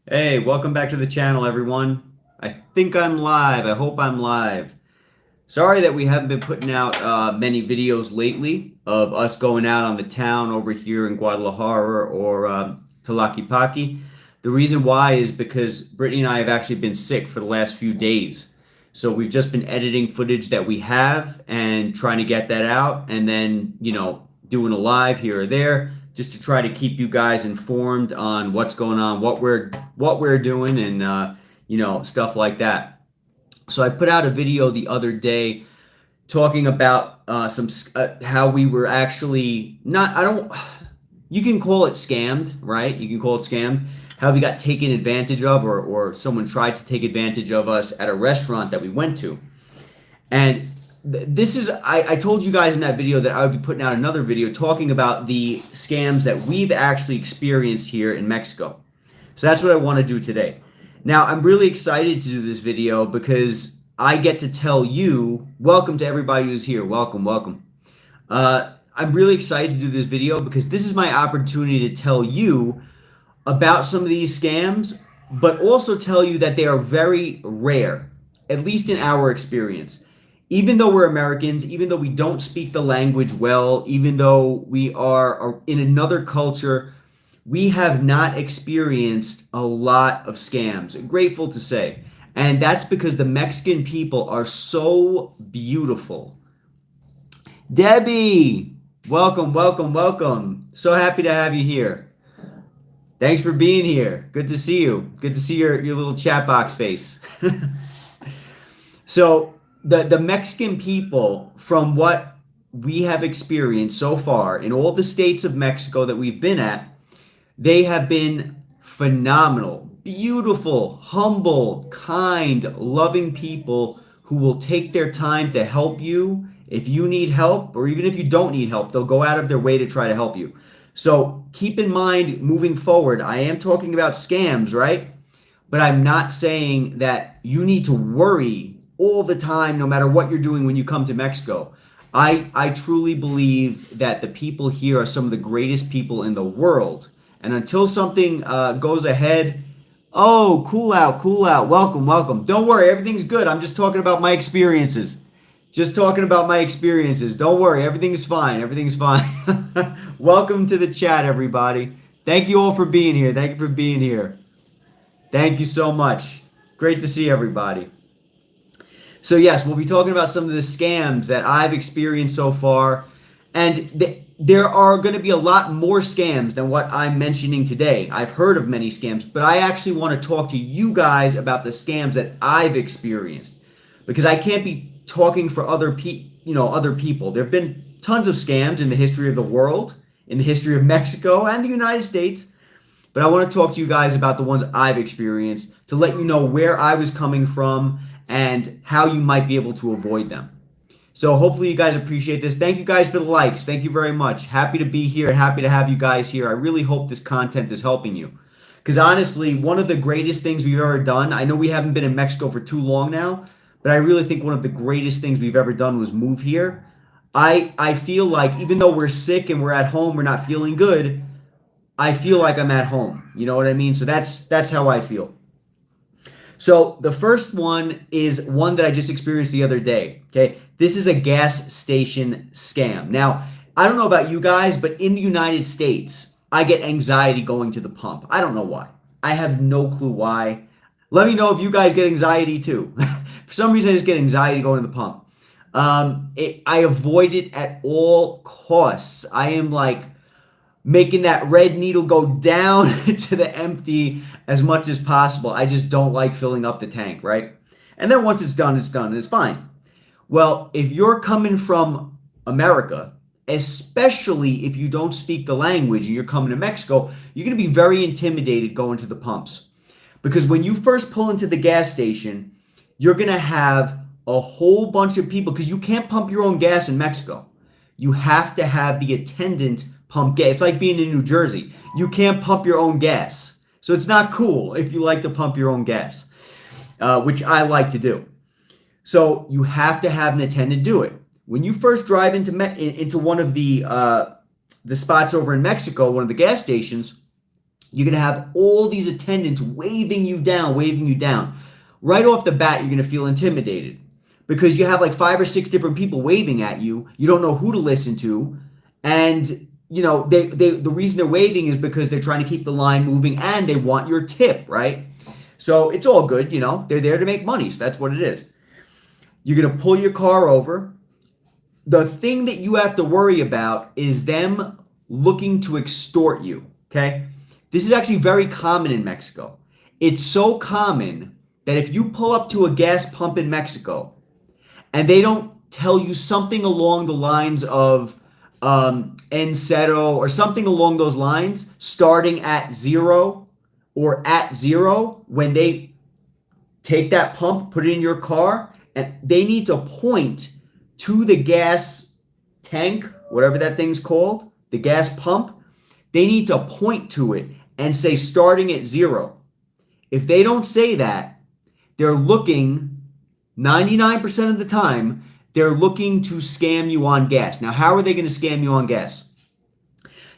Hey, welcome back to the channel, everyone. I think I'm live. I hope I'm live. Sorry that we haven't been putting out many videos lately of us going out on the town over here in Guadalajara or Tlaquepaque. The reason why is because Brittany and I have actually been sick for the last few days. So we've just been editing footage that we have and trying to get that out, and then, doing a live here or there just to try to keep you guys informed on what's going on, what we're doing, and stuff like that. So I put out a video the other day talking about some how we were actually not. I don't. You can call it scammed, right? You can call it scammed. How we got taken advantage of, or someone tried to take advantage of us at a restaurant that we went to. And this is, I told you guys in that video that I would be putting out another video talking about the scams that we've actually experienced here in Mexico. So that's what I want to do today. Now, I'm really excited to do this video because I get to tell you, welcome to everybody who's here. Welcome, welcome. I'm really excited to do this video because this is my opportunity to tell you about some of these scams, but also tell you that they are very rare, at least in our experience. Even though we're Americans, even though we don't speak the language well, even though we are in another culture, we have not experienced a lot of scams. Grateful to say. And that's because the Mexican people are so beautiful. Debbie, welcome, welcome, welcome. So happy to have you here. Thanks for being here. Good to see you. Good to see your little chat box face. So, the Mexican people, from what we have experienced so far in all the states of Mexico that we've been at, they have been phenomenal, beautiful, humble, kind, loving people who will take their time to help you if you need help, or even if you don't need help, they'll go out of their way to try to help you. So keep in mind, moving forward, I am talking about scams, right? But I'm not saying that you need to worry all the time, no matter what you're doing when you come to Mexico. I truly believe that the people here are some of the greatest people in the world. And until something goes ahead, oh, cool out, welcome, welcome. Don't worry, everything's good. I'm just talking about my experiences. Just talking about my experiences. Don't worry, everything's fine. Everything's fine. Welcome to the chat, everybody. Thank you all for being here. Thank you for being here. Thank you so much. Great to see everybody. So yes, we'll be talking about some of the scams that I've experienced so far. And there are going to be a lot more scams than what I'm mentioning today. I've heard of many scams, but I actually want to talk to you guys about the scams that I've experienced. Because I can't be talking for other people. There have been tons of scams in the history of the world, in the history of Mexico and the United States. But I want to talk to you guys about the ones I've experienced to let you know where I was coming from and how you might be able to avoid them. So hopefully you guys appreciate this. Thank you guys for the likes. Thank you very much. Happy to be here. Happy to have you guys here. I really hope this content is helping you. Because honestly, one of the greatest things we've ever done, I know we haven't been in Mexico for too long now, but I really think one of the greatest things we've ever done was move here. I feel like even though we're sick and we're at home, we're not feeling good, I feel like I'm at home. You know what I mean? So that's how I feel. So the first one is one that I just experienced the other day. Okay, this is a gas station scam. Now, I don't know about you guys, but in the United States, I get anxiety going to the pump. I don't know why. I have no clue why. Let me know if you guys get anxiety too. For some reason, I just get anxiety going to the pump. I avoid it at all costs. I am like making that red needle go down to the empty as much as possible. I just don't like filling up the tank, right? And then once it's done, and it's fine. Well, if you're coming from America, especially if you don't speak the language and you're coming to Mexico, you're going to be very intimidated going to the pumps. Because when you first pull into the gas station, you're going to have a whole bunch of people, because you can't pump your own gas in Mexico. You have to have the attendant pump gas. It's like being in New Jersey. You can't pump your own gas. So it's not cool if you like to pump your own gas, which I like to do. So you have to have an attendant do it. When you first drive into one of the spots over in Mexico, one of the gas stations, You're going to have all these attendants waving you down, waving you down. Right off the bat, you're going to feel intimidated because you have like 5 or 6 different people waving at you. You don't know who to listen to. And, you know, the reason they're waving is because they're trying to keep the line moving and they want your tip, right? So it's all good, you know. They're there to make money, so that's what it is. You're going to pull your car over. The thing that you have to worry about is them looking to extort you, okay? This is actually very common in Mexico. It's so common that if you pull up to a gas pump in Mexico and they don't tell you something along the lines of en cero or something along those lines, starting at 0 or at 0, when they take that pump, put it in your car, and they need to point to the gas tank, whatever that thing's called, the gas pump, they need to point to it and say starting at 0. If they don't say that, they're looking, 99% of the time, they're looking to scam you on gas. Now, how are they going to scam you on gas?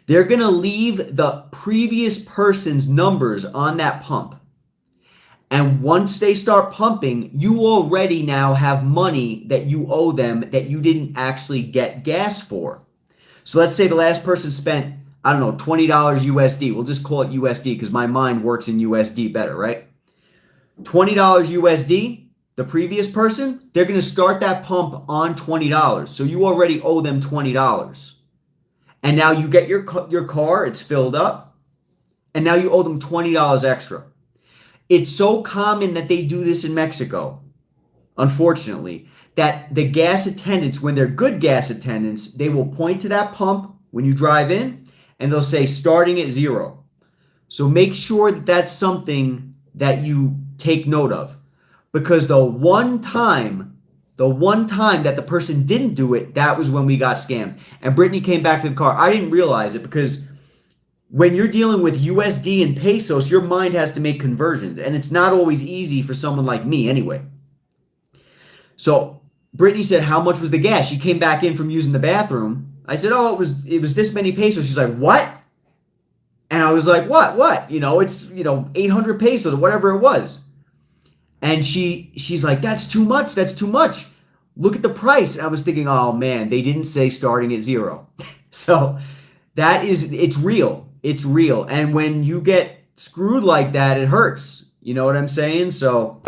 They're going to leave the previous person's numbers on that pump. And once they start pumping, you already now have money that you owe them that you didn't actually get gas for. So let's say the last person spent, I don't know, $20 USD. We'll just call it USD because my mind works in USD better, right? $20 USD, the previous person, they're going to start that pump on $20. So you already owe them $20. And now you get your car, it's filled up, and now you owe them $20 extra. It's so common that they do this in Mexico, unfortunately, that the gas attendants, when they're good gas attendants, they will point to that pump when you drive in, and they'll say starting at 0. So make sure that that's something that you take note of, because the one time that the person didn't do it, that was when we got scammed. And Brittany came back to the car. I didn't realize it because when you're dealing with USD and pesos, your mind has to make conversions, and it's not always easy for someone like me anyway. So Brittany said, how much was the gas? She came back in from using the bathroom. I said, oh, it was this many pesos. She's like, what? And I was like, what? You know, it's, 800 pesos or whatever it was. And she's like, that's too much. Look at the price. And I was thinking, oh man, they didn't say starting at 0. So it's real. It's real. And when you get screwed like that, it hurts. You know what I'm saying? So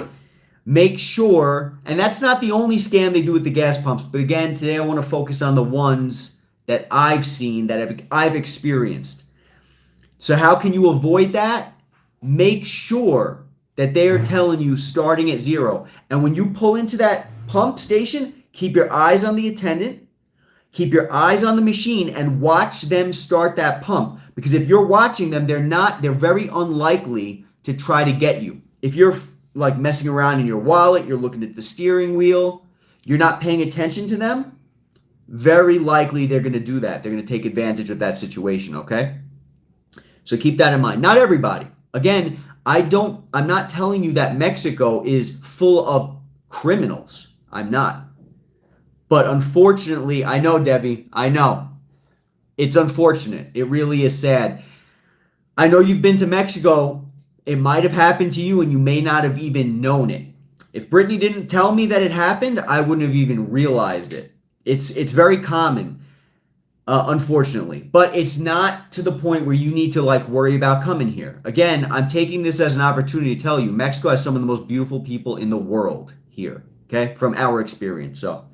make sure, and that's not the only scam they do with the gas pumps. But again, today I want to focus on the ones that I've seen, that I've experienced. So how can you avoid that? Make sure that they are telling you starting at 0. And when you pull into that pump station, keep your eyes on the attendant, keep your eyes on the machine, and watch them start that pump. Because if you're watching them, they're very unlikely to try to get you. If you're like messing around in your wallet, you're looking at the steering wheel, you're not paying attention to them, very likely they're going to do that. They're going to take advantage of that situation, okay? So keep that in mind. Not everybody. Again, I'm not telling you that Mexico is full of criminals. I'm not. But unfortunately, I know, Debbie, I know. It's unfortunate. It really is sad. I know you've been to Mexico. It might have happened to you and you may not have even known it. If Brittany didn't tell me that it happened, I wouldn't have even realized it. It's very common, unfortunately. But it's not to the point where you need to worry about coming here. Again, I'm taking this as an opportunity to tell you, Mexico has some of the most beautiful people in the world here, okay, from our experience. So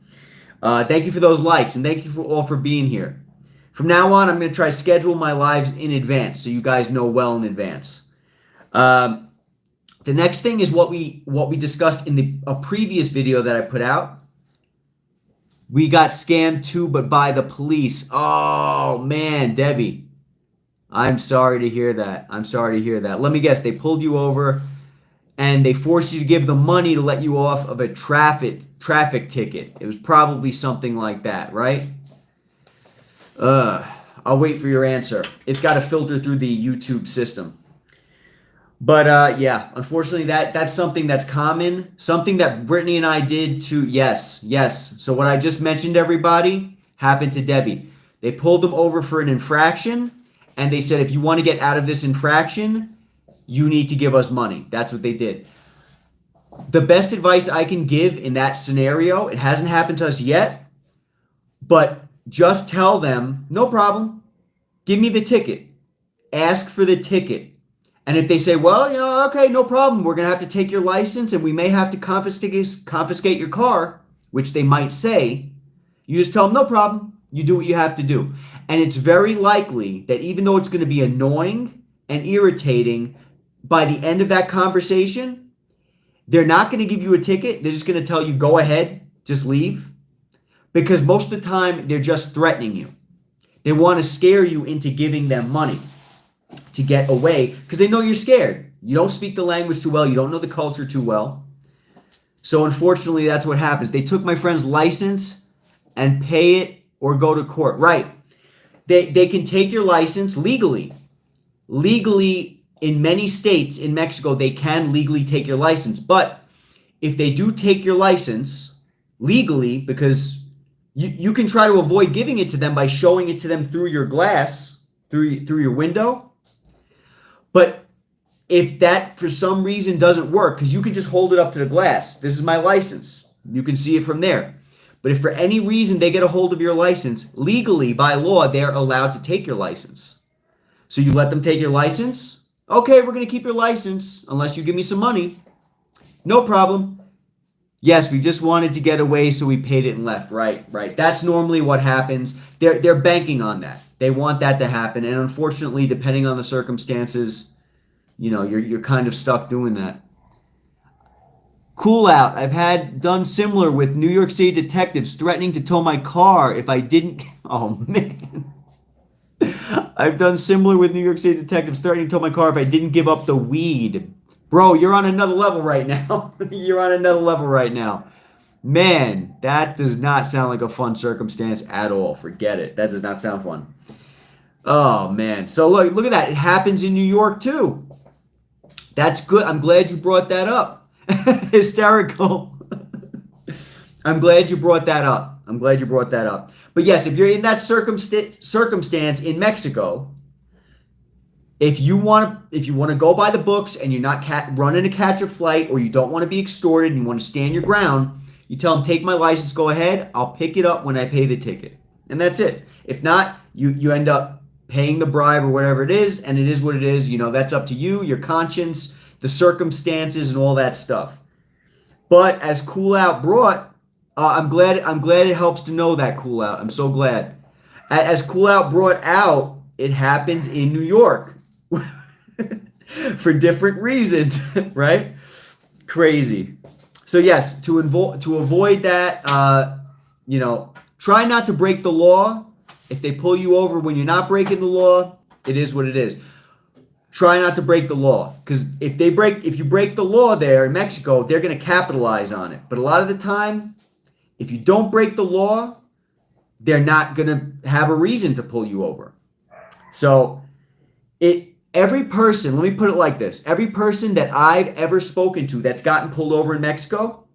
thank you for those likes, and thank you all for being here. From now on, I'm going to try to schedule my lives in advance so you guys know well in advance. The next thing is what we discussed in a previous video that I put out. We got scammed too, but by the police. Oh, man, Debbie. I'm sorry to hear that. Let me guess. They pulled you over and they forced you to give them money to let you off of a traffic ticket. It was probably something like that, right? I'll wait for your answer. It's got to filter through the YouTube system. But yeah, unfortunately, that's something that's common. Something that Brittany and I did too. Yes. So what I just mentioned, everybody, happened to Debbie. They pulled them over for an infraction, and they said, if you want to get out of this infraction, you need to give us money. That's what they did. The best advice I can give in that scenario, it hasn't happened to us yet, but just tell them, no problem, give me the ticket. Ask for the ticket. And if they say, well, okay, no problem, we're going to have to take your license and we may have to confiscate your car, which they might say, you just tell them, no problem, you do what you have to do. And it's very likely that even though it's going to be annoying and irritating, by the end of that conversation, they're not going to give you a ticket. They're just going to tell you, go ahead, just leave. Because most of the time, they're just threatening you. They want to scare you into giving them money to get away because they know you're scared. You don't speak the language too well. You don't know the culture too well. So unfortunately, that's what happens. They took my friend's license and pay it or go to court. Right. They can take your license legally. Legally, in many states in Mexico, they can legally take your license. But if they do take your license legally, because you can try to avoid giving it to them by showing it to them through your glass, through your window. But if that for some reason doesn't work, because you can just hold it up to the glass. This is my license. You can see it from there. But if for any reason they get a hold of your license, legally, by law, they're allowed to take your license. So you let them take your license. Okay, we're going to keep your license unless you give me some money. No problem. Yes, we just wanted to get away, so we paid it and left. Right. That's normally what happens. They're banking on that. They want that to happen. And unfortunately, depending on the circumstances, you're kind of stuck doing that. Cool out. I've done similar with New York State detectives threatening to tow my car if I didn't. Oh, man. I've done similar with New York State detectives threatening to tow my car if I didn't give up the weed. Bro, you're on another level right now. You're on another level right now. Man, that does not sound like a fun circumstance at all. Forget it. That does not sound fun. Oh, man. So look at that. It happens in New York, too. That's good. I'm glad you brought that up. Hysterical. I'm glad you brought that up. But yes, if you're in that circumstance in Mexico, if you want to go by the books and you're not running to catch a flight, or you don't want to be extorted and you want to stand your ground, you tell them, take my license, go ahead. I'll pick it up when I pay the ticket. And that's it. If not, you end up paying the bribe or whatever it is, and it is what it is. That's up to you, your conscience, the circumstances, and all that stuff. But as Cool Out brought, I'm glad it helps to know that, Cool Out. I'm so glad. As Cool Out brought out, it happens in New York for different reasons, right? Crazy. So yes, to avoid that, try not to break the law. If they pull you over when you're not breaking the law, it is what it is. Try not to break the law, because if you break the law there in Mexico, they're going to capitalize on it. But a lot of the time, if you don't break the law, they're not going to have a reason to pull you over. So every person, let me put it like this, every person that I've ever spoken to that's gotten pulled over in Mexico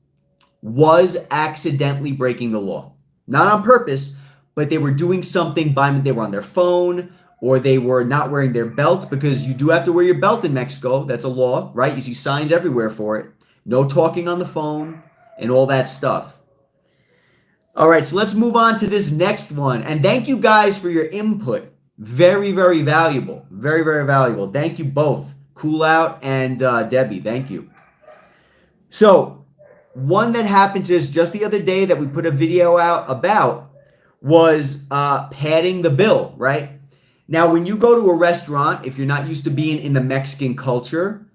was accidentally breaking the law. Not on purpose, but they were doing something they were on their phone, or they were not wearing their belt, because you do have to wear your belt in Mexico. That's a law, right? You see signs everywhere for it. No talking on the phone and all that stuff. All right, so let's move on to this next one. And thank you guys for your input. Very, very valuable. Very, very valuable. Thank you both, Cool Out and Debbie. Thank you. So one that happened just the other day that we put a video out about was padding the bill, right? Now, when you go to a restaurant, if you're not used to being in the Mexican culture,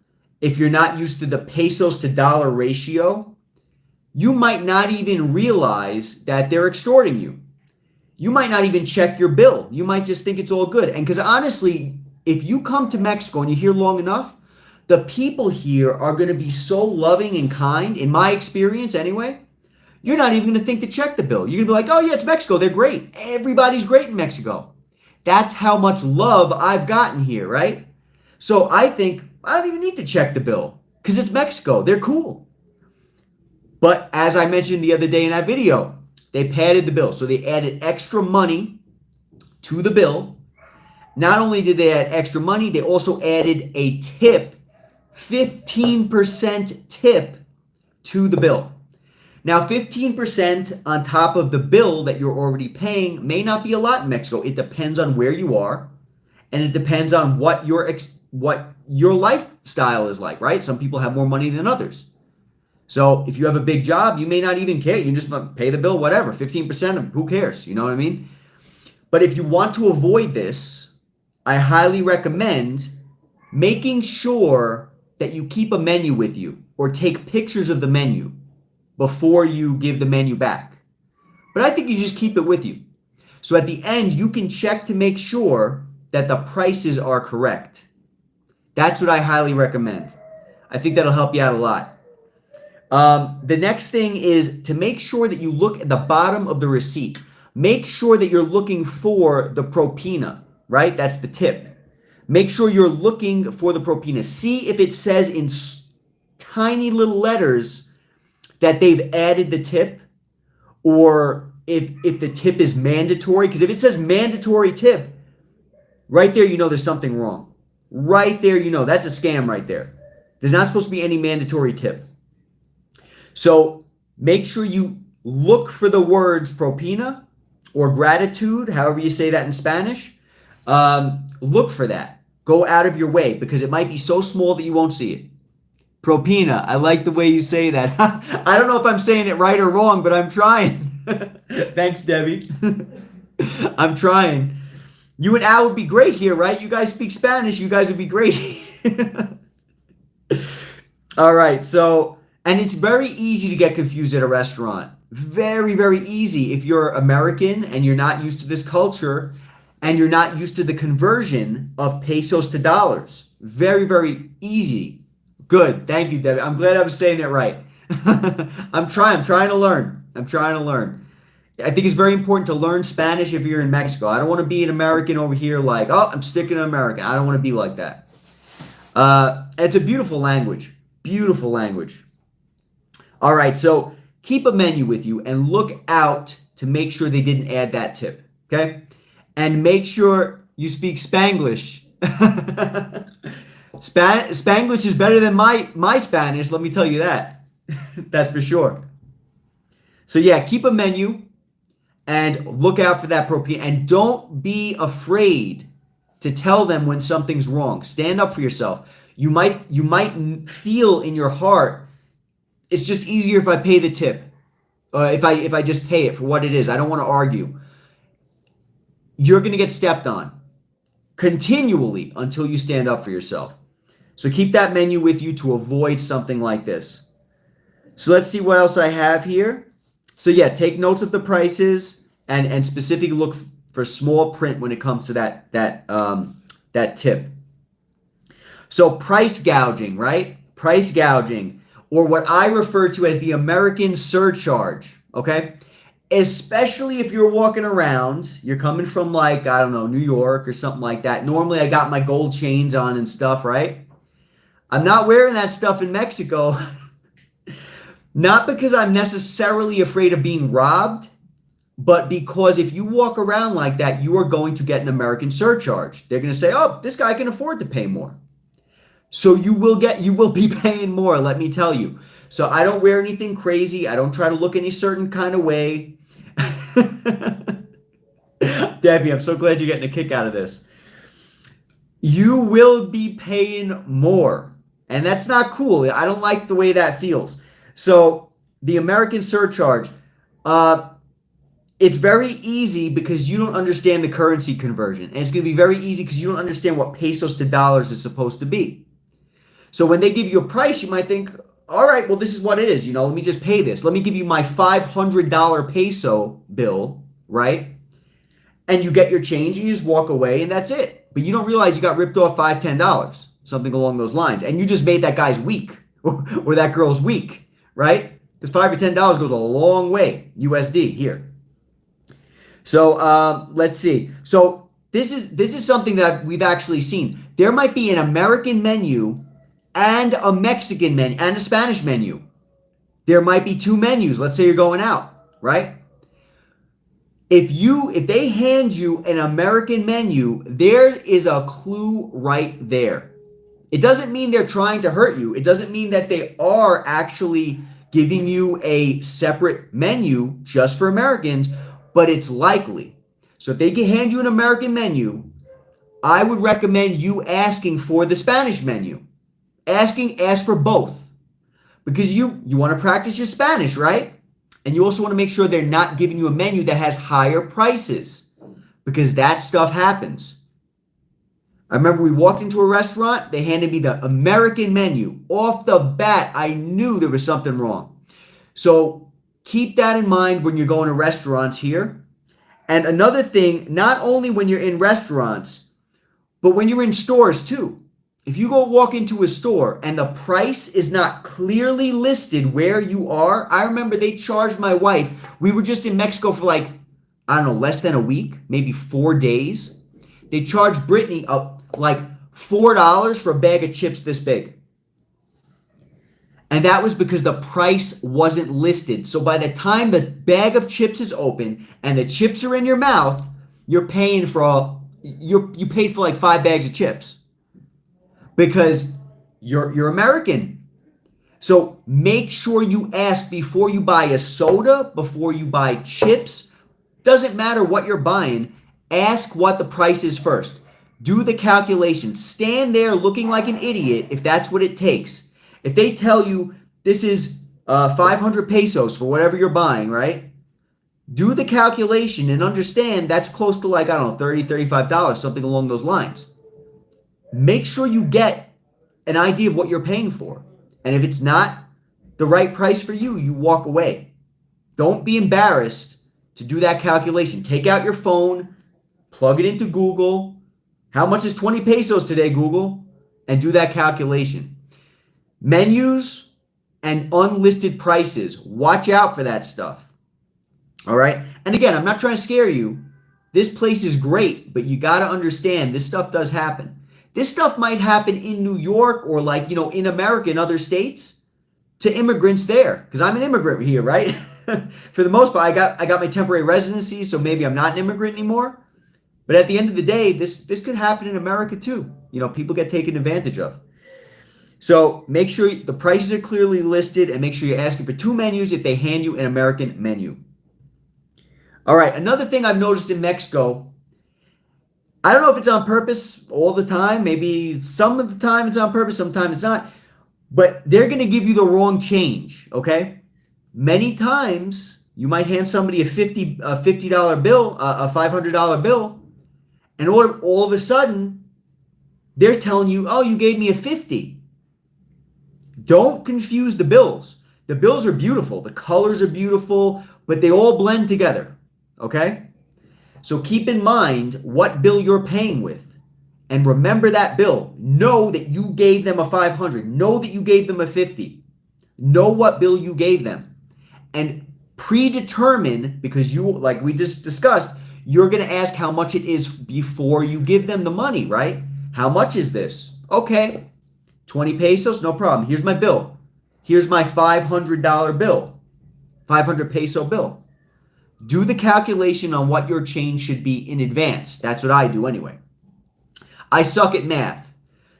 if you're not used to the pesos to dollar ratio, you might not even realize that they're extorting you. You might not even check your bill. You might just think it's all good. And because honestly, if you come to Mexico and you're here long enough, the people here are going to be so loving and kind, in my experience anyway, you're not even going to think to check the bill. You're going to be like, oh yeah, it's Mexico. They're great. Everybody's great in Mexico. That's how much love I've gotten here, right? So I think I don't even need to check the bill because it's Mexico. They're cool. But as I mentioned the other day in that video, they padded the bill. So they added extra money to the bill. not only did they add extra money, they also added a tip, 15% tip to the bill. Now, 15% on top of the bill that you're already paying may not be a lot in Mexico. It depends on where you are, and it depends on what your lifestyle is like, right? Some people have more money than others. So if you have a big job, you may not even care. You just pay the bill, whatever, 15%, who cares? You know what I mean? But if you want to avoid this, I highly recommend making sure that you keep a menu with you or take pictures of the menu before you give the menu back. But I think you just keep it with you. So at the end, you can check to make sure that the prices are correct. That's what I highly recommend. I think that'll help you out a lot. The next thing is to make sure that you look at the bottom of the receipt. Make sure that you're looking for the propina, right? That's the tip. Make sure you're looking for the propina. See if it says in tiny little letters that they've added the tip, or if the tip is mandatory. Because if it says mandatory tip, right there you know there's something wrong. Right there you know that's a scam right there. There's not supposed to be any mandatory tip. So make sure you look for the words propina or gratitude, however you say that in Spanish. Look for that. Go out of your way because it might be so small that you won't see it. Propina. I like the way you say that. I don't know if I'm saying it right or wrong, but I'm trying. Thanks, Debbie. I'm trying. You and Al would be great here, right? You guys speak Spanish. You guys would be great. All right. So, and it's very easy to get confused at a restaurant. Very, very easy if you're American and you're not used to this culture and you're not used to the conversion of pesos to dollars. Very, very easy. Good. Thank you, Debbie. I'm glad I was saying it right. I'm trying to learn. I think it's very important to learn Spanish if you're in Mexico. I don't want to be an American over here like, oh, I'm sticking to American. I don't want to be like that. It's a beautiful language. Beautiful language. All right, so keep a menu with you and look out to make sure they didn't add that tip, okay? And make sure you speak Spanglish. Spanglish is better than my Spanish, let me tell you that. That's for sure. So yeah, keep a menu and look out for that propina. And don't be afraid to tell them when something's wrong. Stand up for yourself. You might feel in your heart, it's just easier if I pay the tip. If I just pay it for what it is. I don't want to argue. You're going to get stepped on continually until you stand up for yourself. So keep that menu with you to avoid something like this. So let's see what else I have here. So yeah, take notes of the prices and specifically look for small print when it comes to that tip. So price gouging, right? Price gouging, or what I refer to as the American surcharge, okay? Especially if you're walking around, you're coming from like, I don't know, New York or something like that. Normally I got my gold chains on and stuff, right? I'm not wearing that stuff in Mexico. Not because I'm necessarily afraid of being robbed, but because if you walk around like that, you are going to get an American surcharge. They're going to say, oh, this guy can afford to pay more. So you will be paying more, let me tell you. So I don't wear anything crazy. I don't try to look any certain kind of way. Debbie, I'm so glad you're getting a kick out of this. You will be paying more. And that's not cool. I don't like the way that feels. So the American surcharge, it's very easy because you don't understand the currency conversion. And it's going to be very easy because you don't understand what pesos to dollars is supposed to be. So when they give you a price, you might think, all right, well, this is what it is. Let me just pay this. Let me give you my $500 peso bill, right? And you get your change and you just walk away and that's it. But you don't realize you got ripped off $5, $10, something along those lines. And you just made that guy's week or that girl's week, right? Because $5 or $10 goes a long way, USD here. So let's see. So this is something that we've actually seen. There might be an American menu and a Mexican menu and a Spanish menu. There might be two menus. Let's say you're going out, right? If they hand you an American menu, there is a clue right there. It doesn't mean they're trying to hurt you. It doesn't mean that they are actually giving you a separate menu just for Americans, but it's likely. So if they can hand you an American menu, I would recommend you asking for the Spanish menu. Ask for both. Because you want to practice your Spanish, right? And you also want to make sure they're not giving you a menu that has higher prices, because that stuff happens. I remember we walked into a restaurant, they handed me the American menu. Off the bat, I knew there was something wrong. So keep that in mind when you're going to restaurants here. And another thing, not only when you're in restaurants, but when you're in stores too. If you go walk into a store and the price is not clearly listed where you are, I remember they charged my wife. We were just in Mexico for like, I don't know, less than a week, maybe 4 days. They charged Brittany up like $4 for a bag of chips this big. And that was because the price wasn't listed. So by the time the bag of chips is open and the chips are in your mouth, you're paying for you paid for like 5 bags of chips. Because you're American. So make sure you ask before you buy a soda, before you buy chips. Doesn't matter what you're buying. Ask what the price is first. Do the calculation. Stand there looking like an idiot if that's what it takes. If they tell you this is 500 pesos for whatever you're buying, right? Do the calculation and understand that's close to like, I don't know, $30, $35, something along those lines. Make sure you get an idea of what you're paying for. And if it's not the right price for you, you walk away. Don't be embarrassed to do that calculation. Take out your phone, plug it into Google. How much is 20 pesos today, Google? And do that calculation. Menus and unlisted prices. Watch out for that stuff. All right? And again, I'm not trying to scare you. This place is great, but you got to understand this stuff does happen. This stuff might happen in New York or like, in America and other states to immigrants there. Because I'm an immigrant here, right? For the most part, I got my temporary residency, so maybe I'm not an immigrant anymore. But at the end of the day, this could happen in America too. People get taken advantage of. So make sure the prices are clearly listed and make sure you're asking for 2 menus if they hand you an American menu. All right, another thing I've noticed in Mexico, I don't know if it's on purpose all the time. Maybe some of the time it's on purpose, sometimes it's not. But they're going to give you the wrong change, okay? Many times you might hand somebody a $50 bill, a $500 bill, and all of a sudden they're telling you, oh, you gave me a 50. Don't confuse the bills. The bills are beautiful. The colors are beautiful, but they all blend together, okay? So keep in mind what bill you're paying with. And remember that bill. Know that you gave them a 500. Know that you gave them a 50. Know what bill you gave them. And predetermine, because you, like we just discussed, you're going to ask how much it is before you give them the money, right? How much is this? Okay, 20 pesos, no problem. Here's my bill. Here's my $500 bill, 500 peso bill. Do the calculation on what your change should be in advance. That's what I do anyway. I suck at math.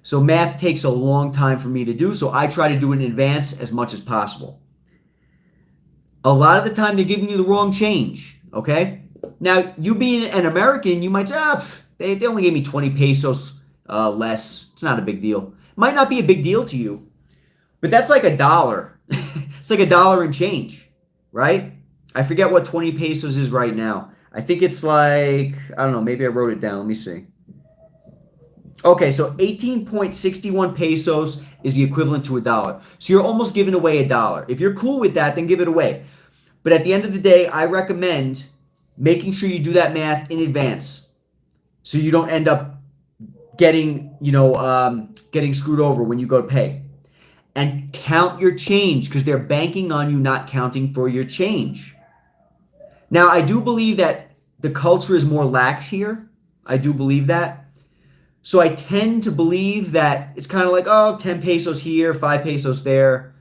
So math takes a long time for me to do. So I try to do it in advance as much as possible. A lot of the time they're giving you the wrong change. Okay. Now you being an American, you might say, they only gave me 20 pesos less. It's not a big deal. Might not be a big deal to you, but that's like $1. It's like $1 and change, right? I forget what 20 pesos is right now. I think it's like, I don't know, maybe I wrote it down. Let me see. Okay, so 18.61 pesos is the equivalent to $1. So you're almost giving away $1. If you're cool with that, then give it away. But at the end of the day, I recommend making sure you do that math in advance so you don't end up getting screwed over when you go to pay. And count your change because they're banking on you not counting for your change. Now, I do believe that the culture is more lax here. I do believe that. So I tend to believe that it's kind of like, 10 pesos here, 5 pesos there.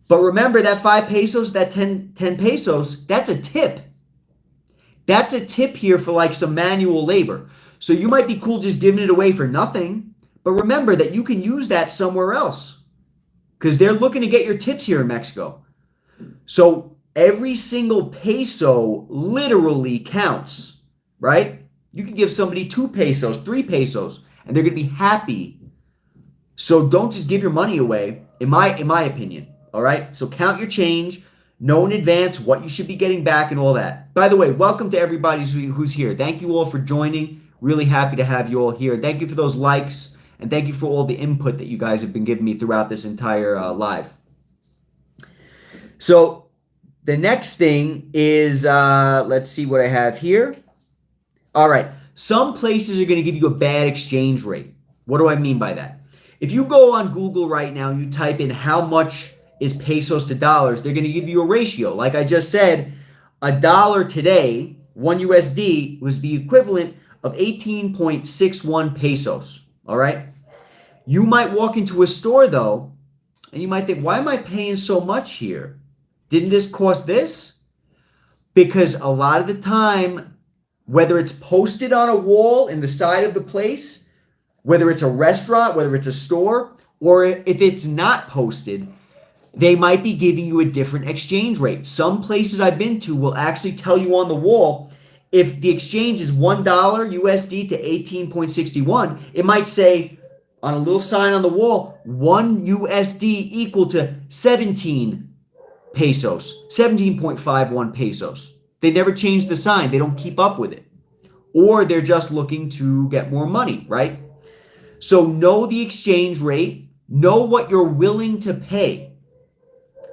But remember that 5 pesos, that 10 pesos, that's a tip. That's a tip here for like some manual labor. So you might be cool just giving it away for nothing, but remember that you can use that somewhere else because they're looking to get your tips here in Mexico. So every single peso literally counts, right? You can give somebody 2 pesos, 3 pesos, and they're going to be happy. So don't just give your money away, in my opinion, all right? So count your change, know in advance what you should be getting back and all that. By the way, welcome to everybody who's here. Thank you all for joining. Really happy to have you all here. Thank you for those likes, and thank you for all the input that you guys have been giving me throughout this entire live. So the next thing is, let's see what I have here. All right, some places are going to give you a bad exchange rate. What do I mean by that? If you go on Google right now and you type in how much is pesos to dollars, they're going to give you a ratio. Like I just said, $1 today, 1 USD, was the equivalent of 18.61 pesos, all right? You might walk into a store, though, and you might think, why am I paying so much here? Didn't this cost this? Because a lot of the time, whether it's posted on a wall in the side of the place, whether it's a restaurant, whether it's a store, or if it's not posted, they might be giving you a different exchange rate. Some places I've been to will actually tell you on the wall, if the exchange is $1 USD to 18.61, it might say on a little sign on the wall, 1 USD equal to 17 pesos, 17.51 pesos. They never change the sign. They don't keep up with it. Or they're just looking to get more money, right? So know the exchange rate. Know what you're willing to pay.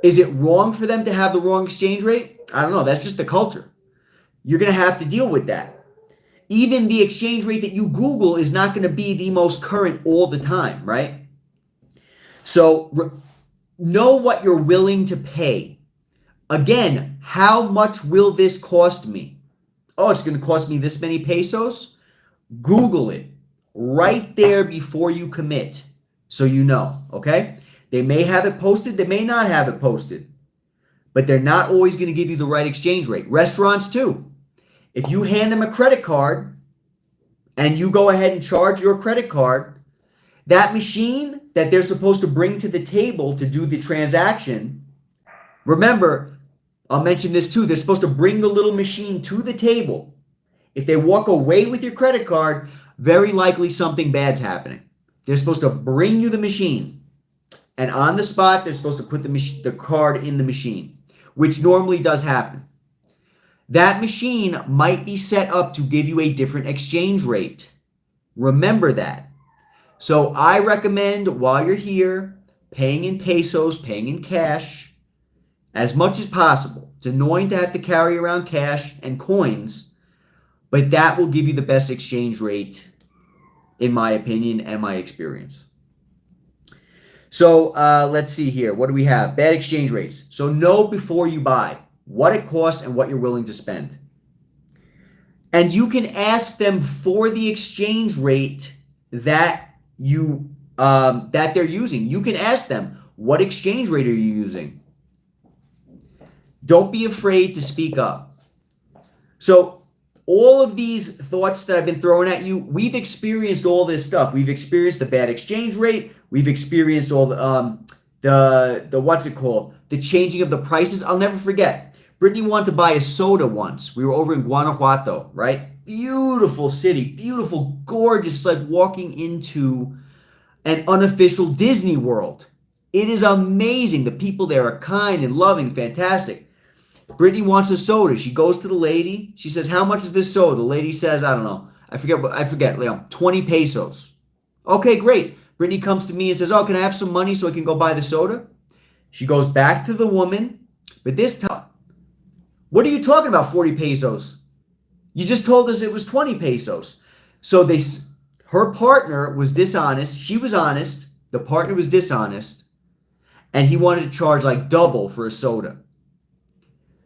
Is it wrong for them to have the wrong exchange rate? I don't know. That's just the culture. You're going to have to deal with that. Even the exchange rate that you Google is not going to be the most current all the time, right? So know what you're willing to pay. Again, how much will this cost me? Oh, it's going to cost me this many pesos? Google it right there before you commit so you know, okay? They may have it posted, they may not have it posted, but they're not always going to give you the right exchange rate. Restaurants too. If you hand them a credit card and you go ahead and charge your credit card, that machine that they're supposed to bring to the table to do the transaction, remember, I'll mention this too, they're supposed to bring the little machine to the table. If they walk away with your credit card, very likely something bad's happening. They're supposed to bring you the machine, and on the spot, they're supposed to put the card in the machine, which normally does happen. That machine might be set up to give you a different exchange rate. Remember that. So I recommend while you're here, paying in pesos, paying in cash, as much as possible. It's annoying to have to carry around cash and coins, but that will give you the best exchange rate, in my opinion and my experience. So let's see here. What do we have? Bad exchange rates. So know before you buy what it costs and what you're willing to spend. And you can ask them for the exchange rate that they're using. You can ask them, what exchange rate are you using? Don't be afraid to speak up. So all of these thoughts that I've been throwing at you, we've experienced all this stuff. We've experienced the bad exchange rate. We've experienced all the what's it called? The changing of the prices. I'll never forget. Brittany wanted to buy a soda once. We were over in Guanajuato, right? Beautiful city, beautiful, gorgeous. It's like walking into an unofficial Disney World. It is amazing. The people there are kind and loving, fantastic. Brittany wants a soda. She goes to the lady. She says, how much is this soda? The lady says, I don't know. I forget, Leon, 20 pesos. Okay, great. Brittany comes to me and says, oh, can I have some money so I can go buy the soda? She goes back to the woman, but this time, what are you talking about, 40 pesos? You just told us it was 20 pesos. So her partner was dishonest. She was honest. The partner was dishonest. And he wanted to charge like double for a soda.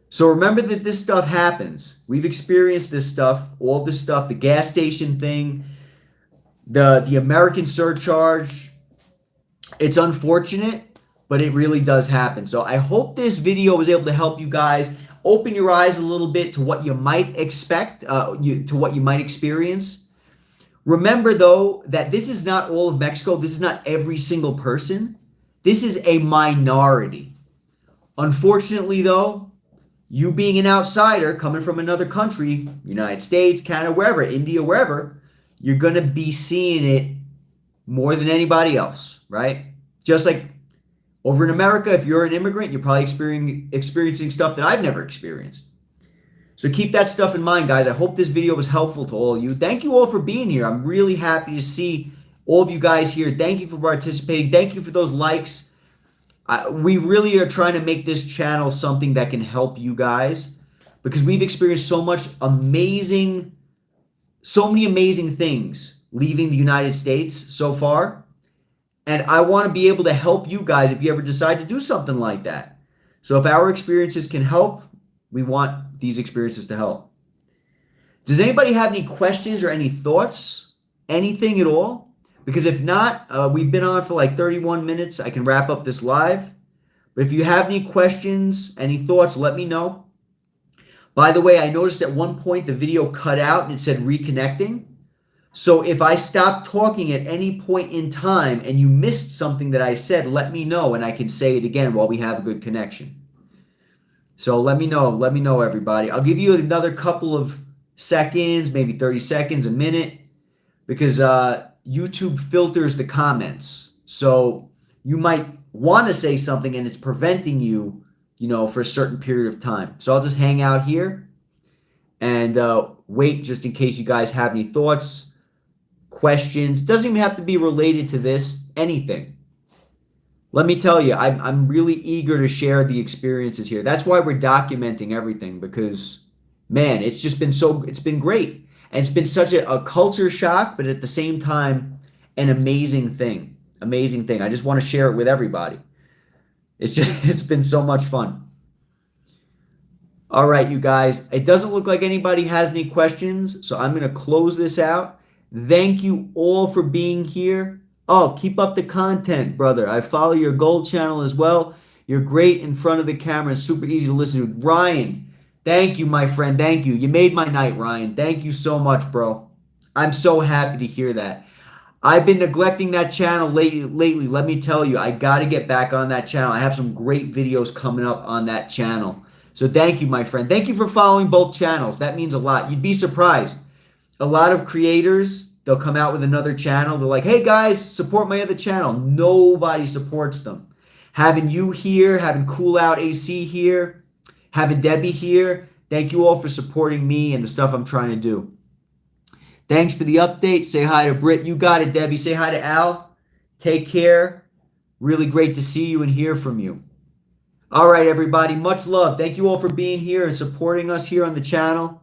So remember that this stuff happens. We've experienced this stuff, all this stuff, the gas station thing, the American surcharge. It's unfortunate, but it really does happen. So I hope this video was able to help you guys open your eyes a little bit to what you might expect, to what you might experience. Remember, though, that this is not all of Mexico. This is not every single person. This is a minority. Unfortunately, though, you being an outsider coming from another country, United States, Canada, wherever, India, wherever, you're going to be seeing it more than anybody else, right? Just like over in America, if you're an immigrant, you're probably experiencing stuff that I've never experienced. So keep that stuff in mind, guys. I hope this video was helpful to all of you. Thank you all for being here. I'm really happy to see all of you guys here. Thank you for participating. Thank you for those likes. We really are trying to make this channel something that can help you guys, because we've experienced so many amazing things leaving the United States so far. And I want to be able to help you guys if you ever decide to do something like that. So if our experiences can help, we want these experiences to help. Does anybody have any questions or any thoughts? Anything at all? Because if not, we've been on for like 31 minutes. I can wrap up this live. But if you have any questions, any thoughts, let me know. By the way, I noticed at one point the video cut out and it said reconnecting. So if I stop talking at any point in time and you missed something that I said, let me know and I can say it again while we have a good connection. So let me know, everybody. I'll give you another couple of seconds, maybe 30 seconds, a minute, because YouTube filters the comments. So you might want to say something and it's preventing you, for a certain period of time. So I'll just hang out here and wait just in case you guys have any thoughts, questions. Doesn't even have to be related to this, anything. Let me tell you, I'm really eager to share the experiences here. That's why we're documenting everything, because, man, it's been great. And it's been such a culture shock, but at the same time, an amazing thing. Amazing thing. I just want to share it with everybody. It's been so much fun. All right, you guys. It doesn't look like anybody has any questions, so I'm going to close this out. Thank you all for being here. Oh, keep up the content, brother. I follow your gold channel as well. You're great in front of the camera and super easy to listen to. Ryan, thank you, my friend. Thank you. You made my night, Ryan. Thank you so much, bro. I'm so happy to hear that. I've been neglecting that channel lately. Let me tell you, I got to get back on that channel. I have some great videos coming up on that channel. So thank you, my friend. Thank you for following both channels. That means a lot. You'd be surprised. A lot of creators, they'll come out with another channel. They're like, hey, guys, support my other channel. Nobody supports them. Having you here, having Cool Out AC here, having Debbie here, thank you all for supporting me and the stuff I'm trying to do. Thanks for the update. Say hi to Britt. You got it, Debbie. Say hi to Al. Take care. Really great to see you and hear from you. All right, everybody. Much love. Thank you all for being here and supporting us here on the channel.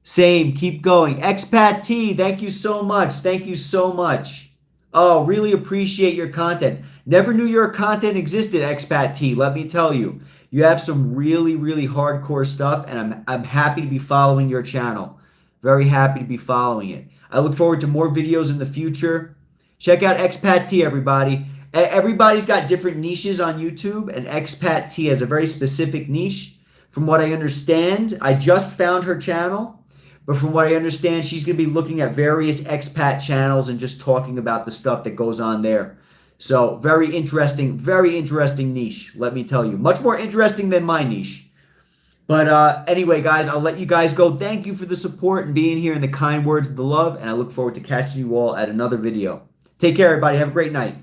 Same. Keep going. Expat T, thank you so much. Thank you so much. Oh, really appreciate your content. Never knew your content existed, Expat T. Let me tell you. You have some really, really hardcore stuff, and I'm happy to be following your channel. Very happy to be following it. I look forward to more videos in the future. Check out Expat T, everybody. Everybody's got different niches on YouTube, and Expat T has a very specific niche. From what I understand, I just found her channel, but from what I understand, she's going to be looking at various expat channels and just talking about the stuff that goes on there. So very interesting niche, let me tell you. Much more interesting than my niche. But anyway, guys, I'll let you guys go. Thank you for the support and being here and the kind words of the love, and I look forward to catching you all at another video. Take care, everybody. Have a great night.